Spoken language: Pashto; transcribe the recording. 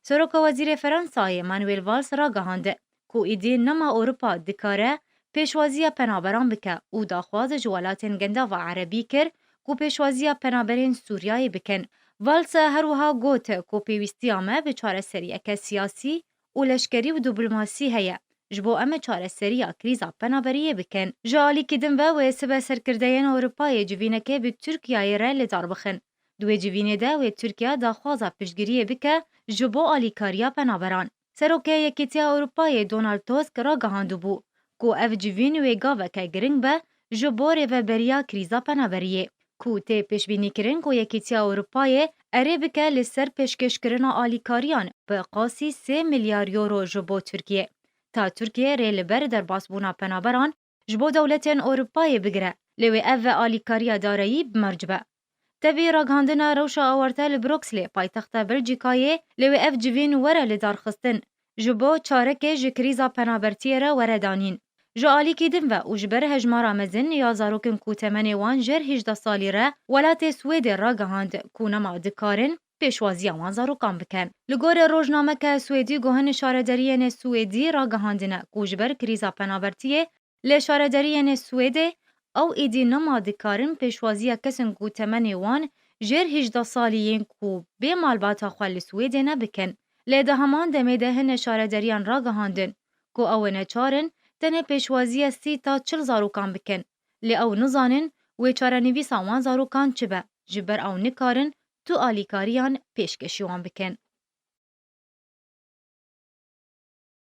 سروک وزیر فرانسای مانویل والس را گهانده کو ایدی نما اروپا دکاره پیشوازی پنابران بکه او داخواز جوالاتین گنده و عربی کر کو پیشوازی پنابرین سوریای بکن. والس هروها گوت کو پیوستی آمه به چاره سریعه سیاسی و لشکری و دیپلماسی هیا جبو ام چاره سریع کریزا پنابریه بکن. جالی کدن و سبه سرکردین اروپای جوینه که به ترکیه را لدار بخن. دوی جوینه ده و ترکیه داخوازا پیشگیریه بکه جبو آلیکاریا پنابران. سروکه یکیتیا اروپای دونالد توسک را گهاندو بو کو اف جوین و گاوه که گرنگ به جبو ریوبریا کریزا پنابریه. کو ته پیشبینی کرن کو یکیتیا اروپای اره بکه لسر پیشکش کرنا آلیکاریان به قاسی 3 میلیارد یورو جبو ترکیه. تا ترکیه ری لبر در باسبونا پنابران جبو دولتین اروپای بگره لوی اف آلیکاریا دارایی بمرجبه. تبی راگاندنا روشا آورتل بروکسلی پایتخت بلژیکای لوی اف جوین وره لدار خستن جبو چارک جکریزا پنابرتی را وره دانین. جو آلی کدن و اوجبر هجمارا مزن یا زاروکن کو تمنی وان جر 18 سالی را ولات سوید را گهاند کو نما دکارن پیشوازی وان زاروکان بکن. لگور روزنامه که سویدی گوهن شاردرین سویدی را گهاندنه کو جبر کریزا پنابرتی ل شاردرین سوید او ایدی نما دکارن پیشوازی کسن کو تمنی وان جر 18 سالیین کو به مالباتا خوال سوید نبکن. لیده همان دمیده هن شاردریان را گهاندن کو او نچارن تنه پیشوازی 30 تا 40 زاروکان بکن. لی او نزانن و چارنویسا وان زاروکان چه به جبر او نکارن تو آلیکاریان پیشکشیوان بکن.